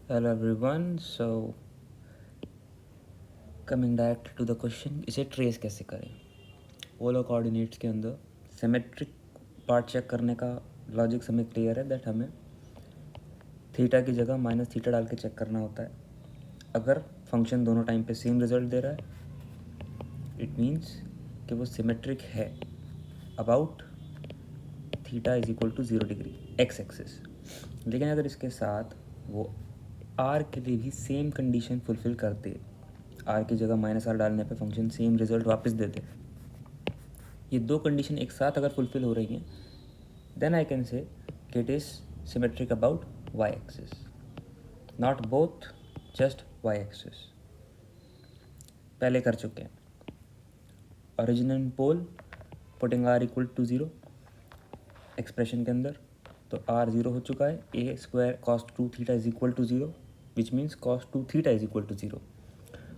Hello everyone. So coming back to the question, इसे trace कैसे करें? पोलर कोऑर्डिनेट्स के अंदर सिमेट्रिक पार्ट चेक करने का लॉजिक हमें क्लियर है दैट हमें थीटा की जगह माइनस थीटा डाल के चेक करना होता है. अगर फंक्शन दोनों टाइम पे सेम रिजल्ट दे रहा है इट मीन्स कि वो सिमेट्रिक है about theta is equal to 0 degree X axis. लेकिन अगर इसके साथ वो आर के लिए भी सेम कंडीशन फुलफिल करते, आर की जगह माइनस आर डालने पे फंक्शन सेम रिजल्ट वापस देते, ये दो कंडीशन एक साथ अगर फुलफिल हो रही हैं देन आई कैन से कि it is symmetric about Y axis, not both just Y axis. पहले कर चुके हैं. Original pole putting R equal to 0 expression के अंदर, तो आर 0 हो चुका है. A square cos 2 theta is equal to 0 which means cos 2 theta is equal to 0.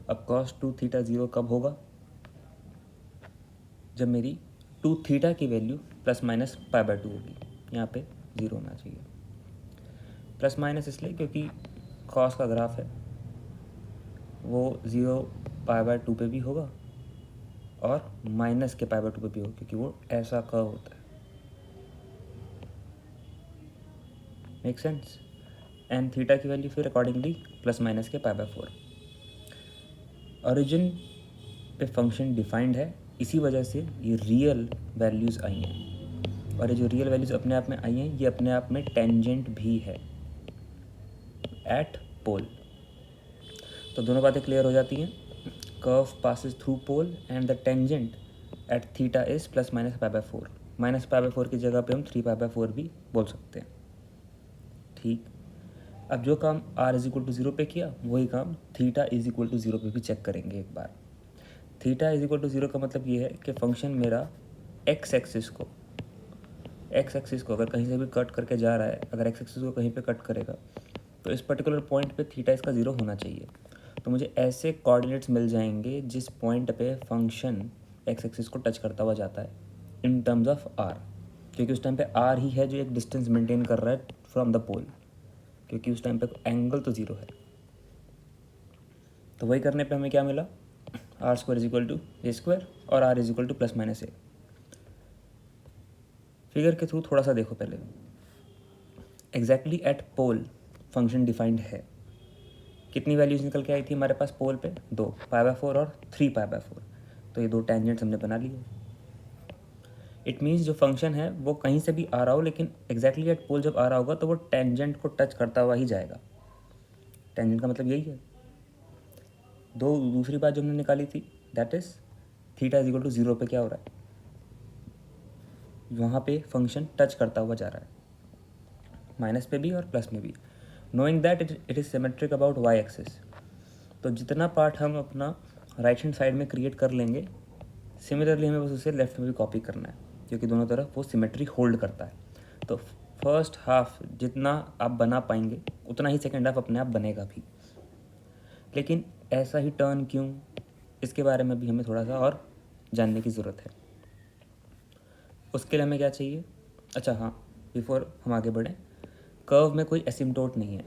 अब कॉस 2 थीटा 0 कब होगा? जब मेरी 2 थीटा की value plus minus pi bye 2 होगी. यहाँ पे 0 होना चाहिए. प्लस माइनस इसलिए क्योंकि कॉस का ग्राफ है वो 0 पाई बाय 2 पे भी होगा और माइनस के पाई बाय 2 पे भी होगा क्योंकि वो ऐसा कर्व होता है. Make sense? एंड थीटा की वैल्यू फिर अकॉर्डिंगली प्लस माइनस के पाई बाय 4. ओरिजिन पे फंक्शन डिफाइंड है, इसी वजह से ये रियल वैल्यूज़ आई हैं. और ये जो रियल वैल्यूज़ अपने आप में आई हैं ये अपने आप में टेंजेंट भी है एट पोल. तो दोनों बातें क्लियर हो जाती हैं. Curve passes through pole and the tangent at theta is plus minus pi by 4. Minus pi by 4 की जगह पे हम 3 पाई बाय 4 भी बोल सकते हैं. ठीक. अब जो काम r इज इक्वल टू 0 पे किया वही काम थीटा इज इक्वल टू 0 पे भी चेक करेंगे एक बार. थीटा इज इक्वल टू 0 का मतलब ये है कि फंक्शन मेरा एक्स एक्सिस को अगर कहीं से भी कट करके जा रहा है, अगर एक्स एक्सिस को कहीं पे कट करेगा तो इस पर्टिकुलर पॉइंट पे थीटा इसका 0 होना चाहिए. तो मुझे ऐसे कोऑर्डिनेट्स मिल जाएंगे जिस पॉइंट पे फंक्शन एक्स एक्सिस को टच करता हुआ जाता है इन टर्म्स ऑफ आर, क्योंकि उस टाइम पे आर ही है जो एक डिस्टेंस मेंटेन कर रहा है फ्रॉम द पोल, क्योंकि उस टाइम पे एंगल तो 0 है. तो वही करने पे हमें क्या मिला? R square is equal to a square और r is equal to plus minus a. Figure के थ्रू थोड़ा सा देखो पहले. Exactly at pole function defined है. कितनी वैल्यूज निकल के आई थी हमारे पास पोल पे? 2 पाई बाय 4 और 3 पाई बाय 4. तो ये दो टेंजेंट्स हमने बना लिए. इट मीन्स जो फंक्शन है वो कहीं से भी आ रहा हो लेकिन एग्जैक्टली एट पोल जब आ रहा होगा तो वो टेंजेंट को टच करता हुआ ही जाएगा. टेंजेंट का मतलब यही है. दूसरी बात जो हमने निकाली थी that is theta is equal to 0 पे क्या हो रहा है? वहाँ पे फंक्शन टच करता हुआ जा रहा है, माइनस पे भी और प्लस में भी. Knowing that it is symmetric about Y axis, तो जितना पार्ट हम अपना राइट हैंड साइड में क्रिएट कर लेंगे सिमिलरली हमें बस उसे लेफ्ट में भी कॉपी करना है क्योंकि दोनों तरफ वो सिमेट्री होल्ड करता है. तो फर्स्ट हाफ जितना आप बना पाएंगे उतना ही सेकेंड हाफ अपने आप बनेगा भी. लेकिन ऐसा ही टर्न क्यों, इसके बारे में भी हमें थोड़ा सा और जानने की ज़रूरत है. उसके लिए हमें क्या चाहिए? अच्छा हाँ, बिफोर हम आगे बढ़ें, कर्व में कोई एसिम्टोट नहीं है.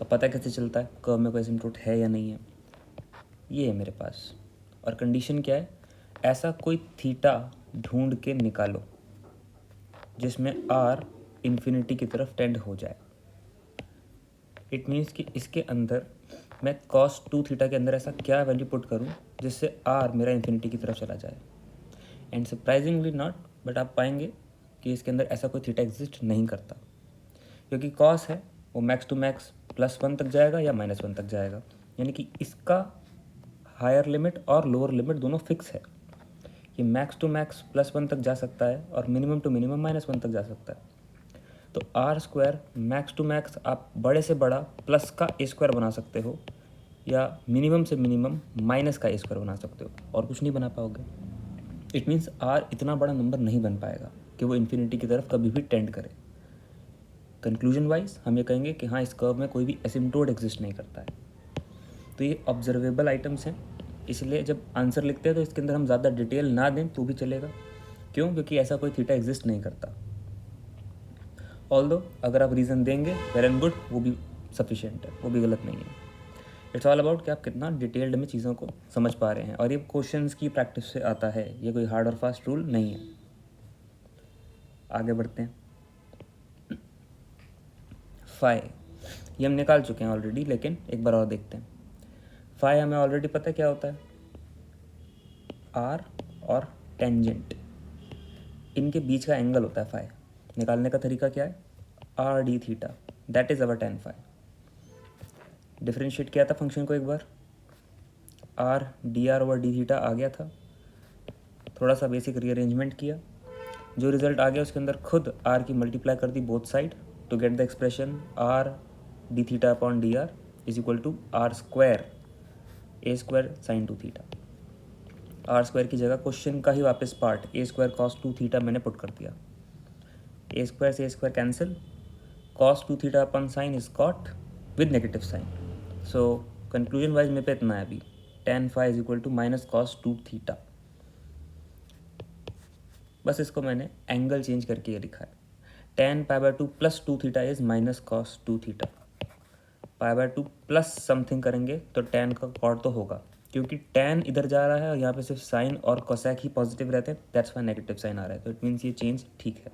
अब पता कैसे चलता है कर्व में कोई एसिम्टोट है या नहीं है? ये है मेरे पास. और कंडीशन क्या है? ऐसा कोई थीटा ढूंढ के निकालो जिसमें आर इन्फिनिटी की तरफ टेंड हो जाए. इट मीन्स कि इसके अंदर मैं कॉस 2 थीटा के अंदर ऐसा क्या वैल्यू पुट करूं जिससे आर मेरा इन्फिनिटी की तरफ चला जाए. एंड सरप्राइजिंगली नॉट, बट आप पाएंगे कि इसके अंदर ऐसा कोई थीटा एग्जिस्ट नहीं करता क्योंकि कॉस है वो मैक्स टू मैक्स +1 तक जाएगा या -1 तक जाएगा. यानी कि इसका हायर लिमिट और लोअर लिमिट दोनों फिक्स है. ये मैक्स टू मैक्स +1 तक जा सकता है और मिनिमम टू मिनिमम -1 तक जा सकता है. तो R square max to max आप बड़े से बड़ा प्लस का ए स्क्वायर बना सकते हो या मिनिमम से मिनिमम माइनस का ए स्क्वायर बना सकते हो और कुछ नहीं बना पाओगे. इट मीन्स आर इतना बड़ा नंबर नहीं बन पाएगा कि वो इन्फिनिटी की तरफ कभी भी टेंड करे. कंक्लूजन वाइज हम ये कहेंगे कि हाँ इस कर्व में कोई भी एसिम्टोट एग्जिस्ट नहीं करता है. तो ये ऑब्जर्वेबल आइटम्स हैं, इसलिए जब आंसर लिखते हैं तो इसके अंदर हम ज़्यादा डिटेल ना दें तो भी चलेगा. क्यों? क्योंकि ऐसा कोई थीटा एग्जिस्ट नहीं करता. ऑल्दो अगर आप रीज़न देंगे वेल एंड गुड, वो भी सफिशिएंट है, वो भी गलत नहीं है। इट्स ऑल अबाउट कि आप कितना डिटेल्ड में चीज़ों को समझ पा रहे हैं, और ये क्वेश्चंस की प्रैक्टिस से आता है, ये कोई हार्ड और फास्ट रूल नहीं है। आगे बढ़ते हैं। फाई ये हम निकाल चुके हैं ऑलरेडी, लेकिन एक बार और देखते हैं। फाई हमें ऑलरेडी पता है क्या होता है, आर और टेंजेंट, इनके बीच का एंगल होता है फाई। निकालने का तरीका क्या है, r d theta, that is our tan phi. Differentiate किया था फंक्शन को एक बार, r d r over d theta आ गया था, थोड़ा सा बेसिक रीअरेंजमेंट किया, जो रिजल्ट आ गया उसके अंदर खुद आर की मल्टीप्लाई कर दी both side to get the expression r d theta upon d r is equal to r square a square sine two theta. R square की जगह क्वेश्चन का ही वापस part a square cos two theta मैंने put कर दिया। A square से a square cancel, cos two theta upon sine is cot with negative sign. So conclusion wise मेरे पे इतना है अभी, tan phi is equal to minus cos two theta. बस इसको मैंने एंगल चेंज करके ये लिखा है, ten pi by two plus two theta is minus cos two theta. Pi by two plus something करेंगे तो टेन का कॉट तो होगा, क्योंकि टेन इधर जा रहा है और यहाँ पे सिर्फ साइन और कोसेक ही पॉजिटिव रहते हैं, दैट्स वाई नेगेटिव साइन आ रहा है, तो इट मीन्स ये चेंज ठीक है।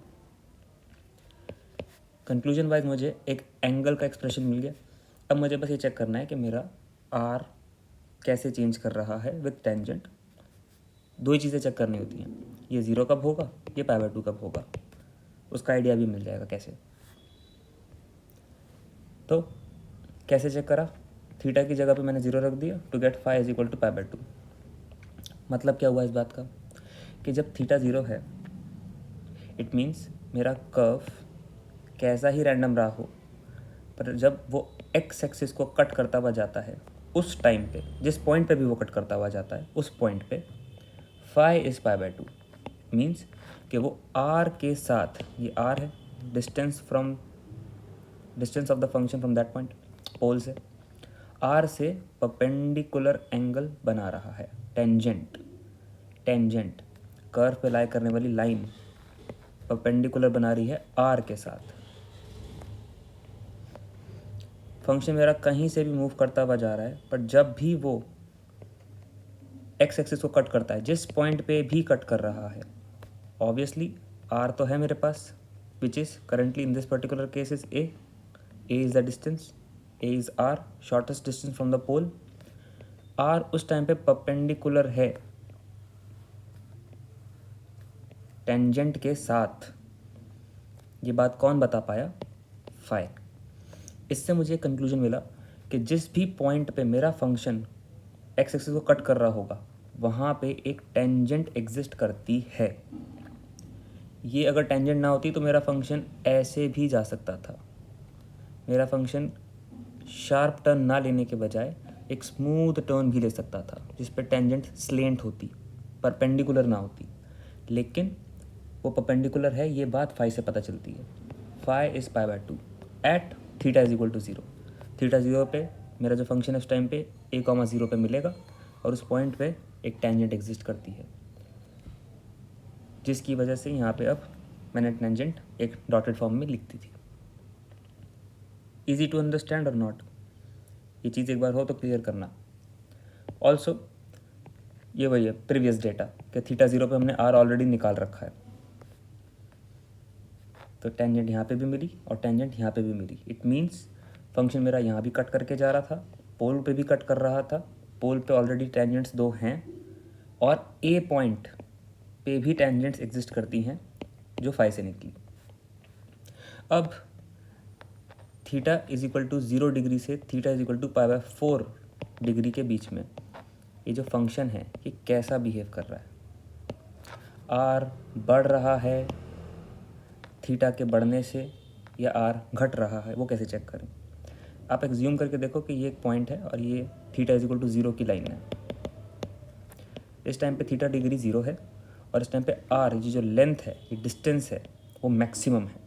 कंक्लूजन वाइज मुझे एक एंगल का एक्सप्रेशन मिल गया। अब मुझे बस ये चेक करना है कि मेरा आर कैसे चेंज कर रहा है विद टेंजेंट। दो ही चीज़ें चेक करनी होती हैं, ये ज़ीरो कब होगा, ये पाई बाय टू कब होगा, उसका आइडिया भी मिल जाएगा कैसे। तो कैसे चेक करा, थीटा की जगह पे मैंने ज़ीरो रख दिया to get phi is equal to pi by two. मतलब क्या हुआ इस बात का कि जब थीटा ज़ीरो है, इट मीन्स मेरा कर्व कैसा ही रैंडम रहा हो, पर जब वो एक्स एक्सिस को कट करता हुआ जाता है, उस टाइम पे जिस पॉइंट पे भी वो कट करता हुआ जाता है, उस पॉइंट पे phi is pi by two, means कि वो आर के साथ, ये आर है distance of the function from that point, pole से आर से परपेंडिकुलर एंगल बना रहा है, टेंजेंट कर्व पे लाई करने वाली लाइन परपेंडिकुलर बना रही है आर के साथ। फंक्शन मेरा कहीं से भी मूव करता हुआ जा रहा है, पर जब भी वो एक्स एक्सिस को कट करता है, जिस पॉइंट पे भी कट कर रहा है, ऑब्वियसली आर तो है मेरे पास, which is currently in this particular case is a is the distance, a is r, shortest distance from the pole. R उस टाइम पे परपेंडिकुलर है टेंजेंट के साथ। ये बात कौन बता पाया, फाई। इससे मुझे कंक्लूजन मिला कि जिस भी पॉइंट पे मेरा फंक्शन एक्स एक्सिस को कट कर रहा होगा, वहाँ पे एक टेंजेंट एग्जिस्ट करती है। ये अगर टेंजेंट ना होती तो मेरा फंक्शन ऐसे भी जा सकता था, मेरा फंक्शन शार्प टर्न ना लेने के बजाय एक स्मूथ टर्न भी ले सकता था, जिस पे टेंजेंट स्लेंट होती, परपेंडिकुलर ना होती, लेकिन वो परपेंडिकुलर है, ये बात फाई से पता चलती है। Phi is pi by two at theta is equal to zero. Theta zero पे मेरा जो फंक्शन है उस टाइम पे ए कॉमा ज़ीरो पे मिलेगा, और उस पॉइंट पे एक टेंजेंट एग्जिस्ट करती है, जिसकी वजह से यहाँ पे अब मैंने टेंजेंट एक डॉटेड फॉर्म में लिख दी थी। ईजी टू अंडरस्टैंड और नॉट, ये चीज़ एक बार हो तो क्लियर करना। ऑल्सो ये वही है प्रीवियस डेटा कि थीटा ज़ीरो पे हमने आर ऑलरेडी निकाल रखा है, तो टेंजेंट यहाँ पे भी मिली और टेंजेंट यहाँ पे भी मिली। इट मीन्स फंक्शन मेरा यहाँ भी कट करके जा रहा था, पोल पे भी कट कर रहा था, पोल पे ऑलरेडी टेंजेंट्स दो हैं, और ए पॉइंट पे भी टेंजेंट्स एग्जिस्ट करती हैं जो फाई से निकली। अब theta is equal to 0 degree से theta is equal to pi by 4 degree के बीच में ये जो फंक्शन है ये कैसा बिहेव कर रहा है, आर बढ़ रहा है थीटा के बढ़ने से या आर घट रहा है, वो कैसे चेक करें। आप एग्ज्यूम करके देखो कि ये एक पॉइंट है और ये थीटा इज इक्वल टू 0 की लाइन है। इस टाइम पे थीटा डिग्री 0 है और इस टाइम पे आर ये जो लेंथ है, ये डिस्टेंस है, वो मैक्सिमम है।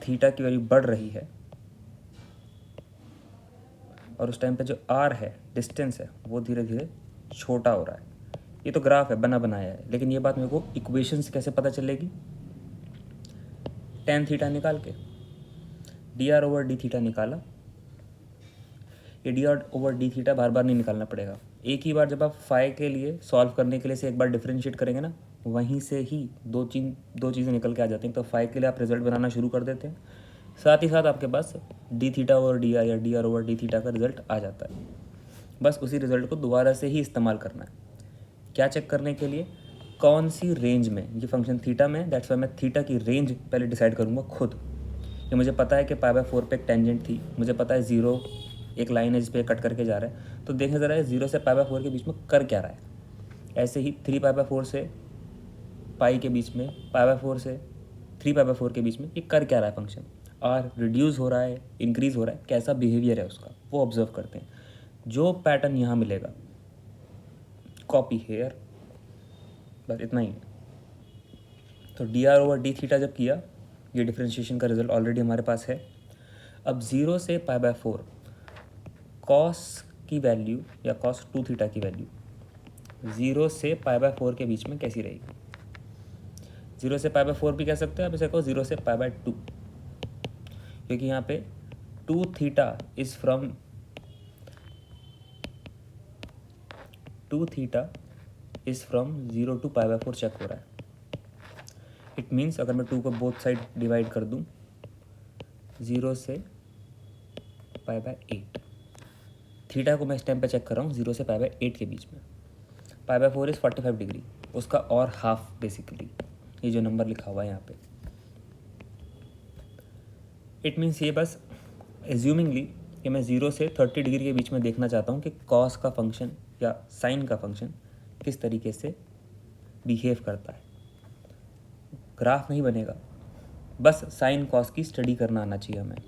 थीटा की वैल्यू बढ़ रही है और उस टाइम पे जो आर है, डिस्टेंस है, वो धीरे धीरे छोटा हो रहा है। ये तो ग्राफ है, बना बनाया है, लेकिन ये बात मेरे को इक्वेशन से कैसे पता चलेगी, टेन थीटा निकाल के। D r over d theta निकाला। ये d r over d theta बार बार नहीं निकालना पड़ेगा, एक ही बार जब आप फाई के लिए सॉल्व करने के लिए से एक बार डिफ्रेंशिएट करेंगे ना, वहीं से ही दो चीज़ें निकल के आ जाती हैं। तो फाई के लिए आप रिजल्ट बनाना शुरू कर देते हैं, साथ ही साथ आपके पास d theta over d r या d r over d theta का रिजल्ट आ जाता है। बस उसी रिजल्ट को दोबारा से ही इस्तेमाल करना है। क्या चेक करने के लिए, कौन सी रेंज में ये फंक्शन थीटा में, दैट्स वाई मैं थीटा की रेंज पहले डिसाइड करूँगा खुद। ये मुझे पता है कि π/4 पे एक टेंजेंट थी, मुझे पता है 0 एक लाइन है जिस पे कट करके जा रहा है, तो देखने ज़रा 0 से π/4 के बीच में कर क्या रहा है। ऐसे ही 3π/4 से पाई के बीच में, π/4 से 3π/4 के बीच में ये कर क्या रहा है फंक्शन। आर रिड्यूस हो रहा है, इंक्रीज़ हो रहा है, कैसा बिहेवियर है उसका वो ऑब्जर्व करते हैं। जो पैटर्न यहाँ मिलेगा, कॉपी हेयर, बस इतना ही है। तो D r over d theta जब किया, ये डिफ्रेंशिएशन का रिजल्ट ऑलरेडी हमारे पास है। अब 0 से π/4 कॉस की वैल्यू या कॉस 2 थीटा की वैल्यू 0 से π/4 के बीच में कैसी रहेगी। 0 से π/4 भी कह सकते हैं आप, इसे कहो 0 से π/2, क्योंकि यहाँ पे 2 theta is from 0 to π/4 check हो रहा है। इट मीन्स अगर मैं 2 को बोथ साइड डिवाइड कर दूँ 0 से π/8, थीटा को मैं इस टाइम पे चेक कर रहा हूँ 0 से π/8 के बीच में। π/4 इज़ 45 डिग्री, उसका और हाफ बेसिकली ये जो नंबर लिखा हुआ है यहाँ पे। इट मीन्स ये बस एज्यूमिंगली कि मैं 0 से 30 डिग्री के बीच में देखना चाहता हूँ कि कॉस का फंक्शन या साइन का फंक्शन किस तरीके से बिहेव करता है। ग्राफ नहीं बनेगा, बस साइन कॉस की स्टडी करना आना चाहिए हमें।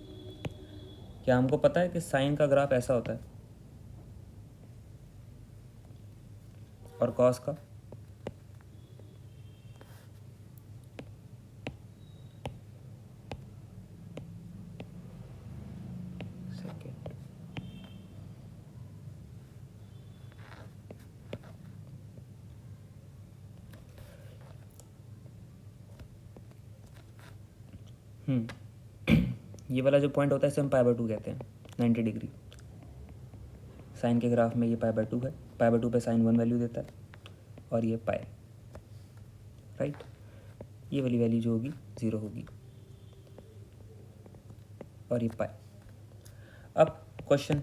क्या हमको पता है कि साइन का ग्राफ ऐसा होता है और कॉस का ये वाला जो पॉइंट होता है इसे हम π/2 कहते हैं, 90 डिग्री। साइन के ग्राफ में ये π/2 है, π/2 पे साइन 1 वैल्यू देता है और ये पाई, राइट। ये वाली वैल्यू जो होगी 0 होगी और ये पाई। अब क्वेश्चन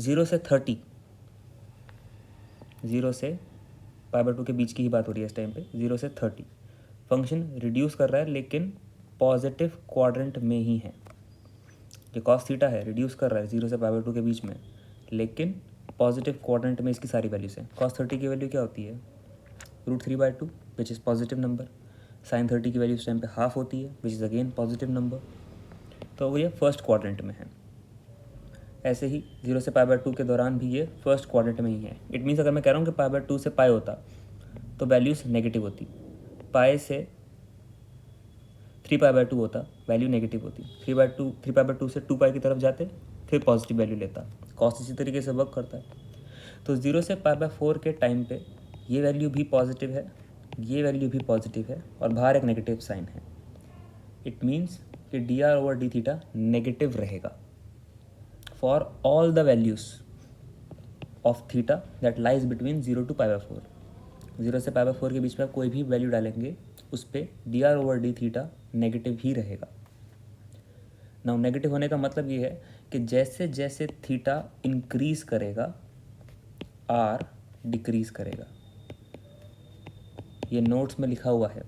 0 से 30, 0 से π/2 के बीच की ही बात हो रही है इस टाइम पे। 0 से 30 फंक्शन रिड्यूस कर रहा है लेकिन पॉजिटिव क्वाड्रेंट में ही है। जो कॉस थीटा है रिड्यूस कर रहा है 0 से π/2 के बीच में, लेकिन पॉजिटिव क्वाड्रेंट में इसकी सारी वैल्यूज हैं। कॉस 30 की वैल्यू क्या होती है, √3/2 which is positive number. Sine 30 की वैल्यू इस टाइम पे हाफ होती है which is again positive number. तो वो ये फर्स्ट क्वाड्रेंट में है। ऐसे ही 0 से π/2 के दौरान भी ये फर्स्ट क्वाड्रेंट में ही है। इट मीन्स अगर मैं कह रहा हूँ कि π/2 से पाई होता तो वैल्यूज़ नेगेटिव होती, पाई से 3π/2 होता वैल्यू नेगेटिव होती, 3π/2 से 2π की तरफ जाते फिर पॉजिटिव वैल्यू लेता। कॉस इसी तरीके से वर्क करता है। तो 0 से π/4 के टाइम पे ये वैल्यू भी पॉजिटिव है, ये वैल्यू भी पॉजिटिव है और बाहर एक नेगेटिव साइन है। इट मीन्स कि d r over d theta negative रहेगा for all the values of theta that lies between 0 to π/4। 0 से π/4 के बीच में आप कोई भी वैल्यू डालेंगे उस पर d r over d theta negative ही रहेगा। नाउ नेगेटिव होने का मतलब ये है कि जैसे जैसे थीटा इंक्रीज करेगा आर डिक्रीज करेगा। ये नोट्स में लिखा हुआ है,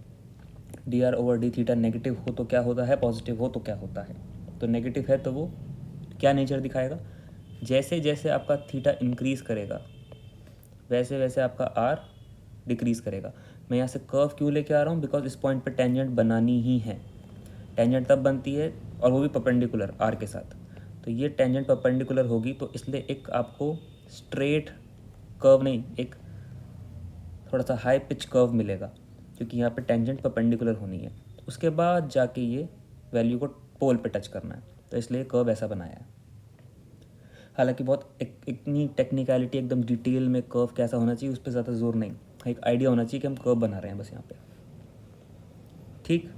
D r over d theta negative हो तो क्या होता है, पॉजिटिव हो तो क्या होता है। तो नेगेटिव है तो वो क्या नेचर दिखाएगा, जैसे जैसे आपका थीटा इंक्रीज करेगा वैसे वैसे आपका आर डिक्रीज करेगा। मैं यहाँ से कर्व क्यों लेके आ रहा हूँ, बिकॉज इस पॉइंट पे टेंजेंट बनानी ही है। टेंजेंट तब बनती है और वो भी परपेंडिकुलर आर के साथ। तो ये टेंजेंट परपेंडिकुलर होगी तो इसलिए एक आपको स्ट्रेट कर्व नहीं, एक थोड़ा सा हाई पिच कर्व मिलेगा क्योंकि यहाँ पे टेंजेंट परपेंडिकुलर होनी है। उसके बाद जाके ये वैल्यू को पोल पे टच करना है, तो इसलिए कर्व ऐसा बनाया है। हालांकि बहुत इतनी टेक्निकलिटी एकदम डिटेल में कर्व कैसा होना चाहिए उस पर ज़्यादा जोर नहीं, एक आइडिया होना चाहिए कि हम कर्व बना रहे हैं बस यहाँ पे, ठीक।